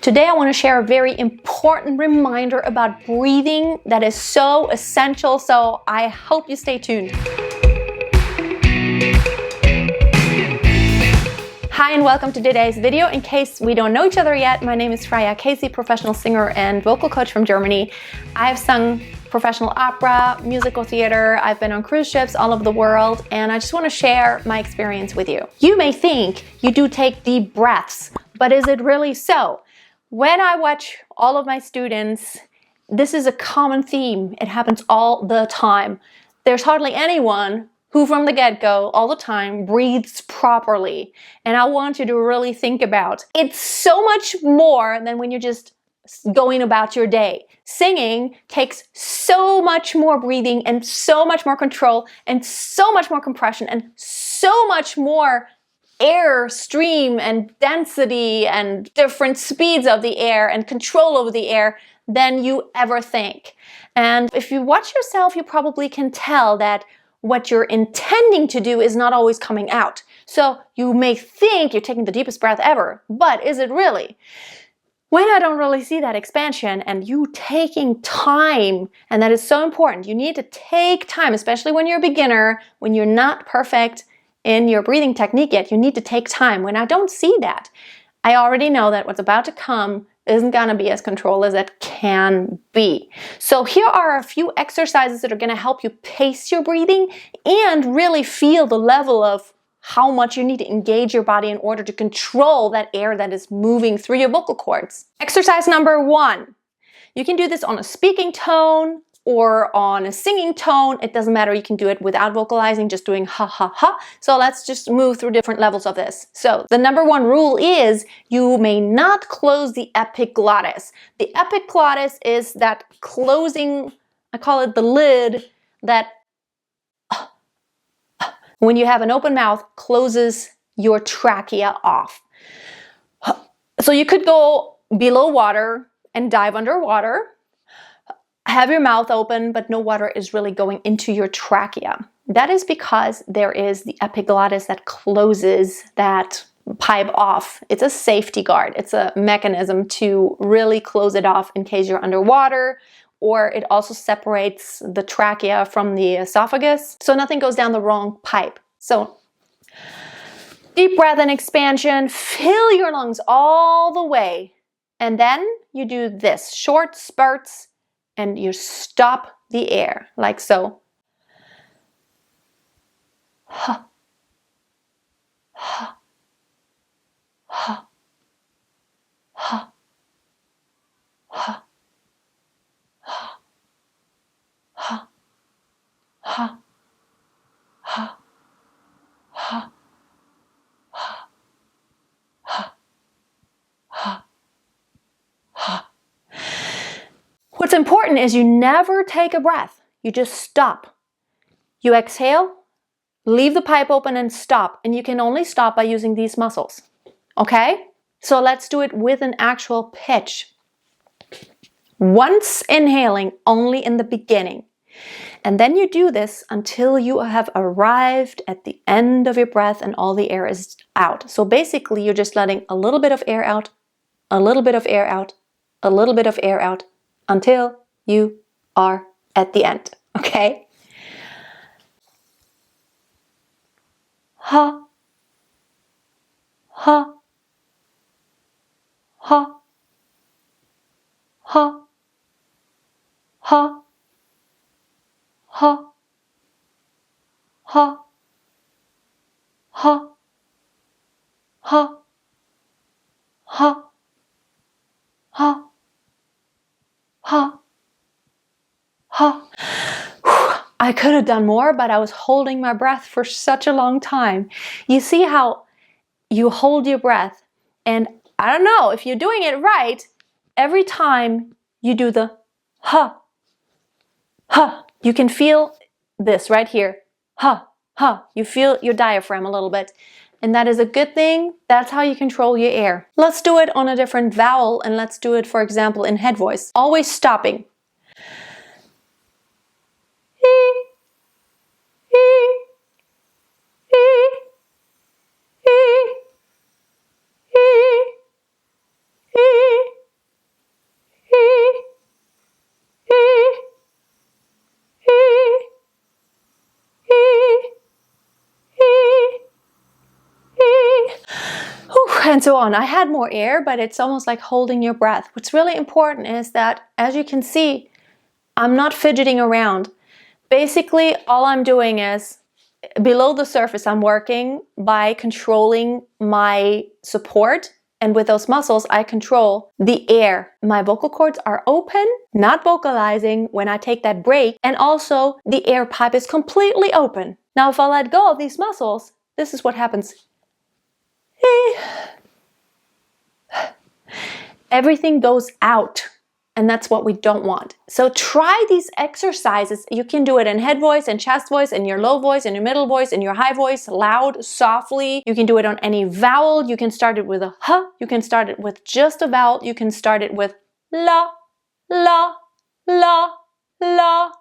Today I want to share a very important reminder about breathing that is so essential, so I hope you stay tuned. Hi and welcome to today's video. In case we don't know each other yet, my name is Freya, professional singer and vocal coach from Germany. I've sung professional opera, musical theater, I've been on cruise ships all over the world, and I just want to share my experience with you. You may think you do take deep breaths, but is it really so? When I watch all of my students, this is a common theme. It happens all the time. There's hardly anyone who from the get-go, all the time, breathes properly. And I want you to really think about, it's so much more than when you're just going about your day. Singing takes so much more breathing and so much more control and so much more compression and so much more air stream and density and different speeds of the air and control over the air than you ever think. And if you watch yourself, you probably can tell that what you're intending to do is not always coming out. So you may think you're taking the deepest breath ever, but is it really? When I don't really see that expansion and you taking time, and that is so important, you need to take time, especially when you're a beginner, when you're not perfect in your breathing technique yet, you need to take time. When I don't see that, I already know that what's about to come isn't going to be as controlled as it can be. So here are a few exercises that are going to help you pace your breathing and really feel the level of how much you need to engage your body in order to control that air that is moving through your vocal cords. Exercise number 1. You can do this on a speaking tone or on a singing tone. It doesn't matter. You can do it without vocalizing, just doing ha ha ha. So let's just move through different levels of this. So the number 1 rule is you may not close the epiglottis. The epiglottis is that closing, I call it the lid, that when you have an open mouth, closes your trachea off. So you could go below water and dive underwater, have your mouth open, but no water is really going into your trachea. That is because there is the epiglottis that closes that pipe off. It's a safety guard. It's a mechanism to really close it off in case you're underwater, or it also separates the trachea from the esophagus, so nothing goes down the wrong pipe. So deep breath and expansion, fill your lungs all the way, and then you do this, short spurts, and you stop the air, like so. Ha, ha, ha, ha, ha, ha, ha, ha, ha, ha, ha, ha, ha. What's important is you never take a breath. You just stop. You exhale, leave the pipe open and stop. And you can only stop by using these muscles. Okay? So let's do it with an actual pitch. Once inhaling, only in the beginning. And then you do this until you have arrived at the end of your breath and all the air is out. So basically, you're just letting a little bit of air out, a little bit of air out, a little bit of air out, until you are at the end, okay? Ha, ha, ha, ha, ha, ha, ha, ha, ha, ha, ha. Ha, ha. I could have done more, but I was holding my breath for such a long time. You see how you hold your breath, and I don't know, if you're doing it right, every time you do the ha, ha, you can feel this right here. Ha, ha. You feel your diaphragm a little bit. And that is a good thing. That's how you control your air. Let's do it on a different vowel, and let's do it, for example, in head voice. Always stopping. and so on. I had more air, but it's almost like holding your breath. What's really important is that, as you can see, I'm not fidgeting around. Basically, all I'm doing is, below the surface, I'm working by controlling my support. And with those muscles, I control the air. My vocal cords are open, not vocalizing when I take that break. And also, the air pipe is completely open. Now, if I let go of these muscles, this is what happens. Everything goes out. And that's what we don't want. So try these exercises. You can do it in head voice, in chest voice, in your low voice, in your middle voice, in your high voice, loud, softly. You can do it on any vowel. You can start it with a h. You can start it with just a vowel. You can start it with la, la, la, la,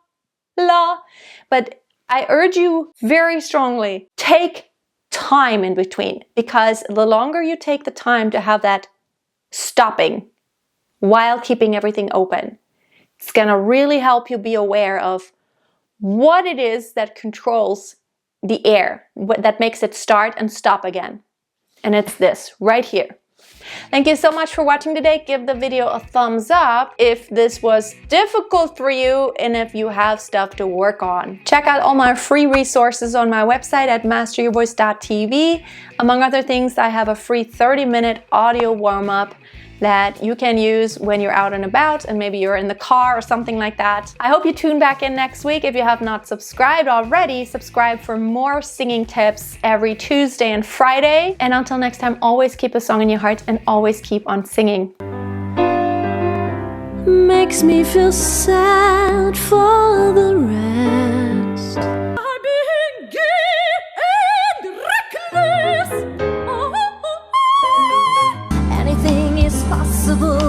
la. But I urge you very strongly, take time in between, because the longer you take the time to have that stopping while keeping everything open, it's going to really help you be aware of what it is that controls the air, what that makes it start and stop again. And it's this right here. Thank you so much for watching today. Give the video a thumbs up if this was difficult for you and if you have stuff to work on. Check out all my free resources on my website at masteryvoice.tv. Among other things, I have a free 30-minute audio warm-up that you can use when you're out and about and maybe you're in the car or something like that. I hope you tune back in next week. If you have not subscribed already, subscribe for more singing tips every Tuesday and Friday. And until next time, always keep a song in your heart and always keep on singing. Makes me feel sad for the rest. I'm being gay and reckless. Anything is possible.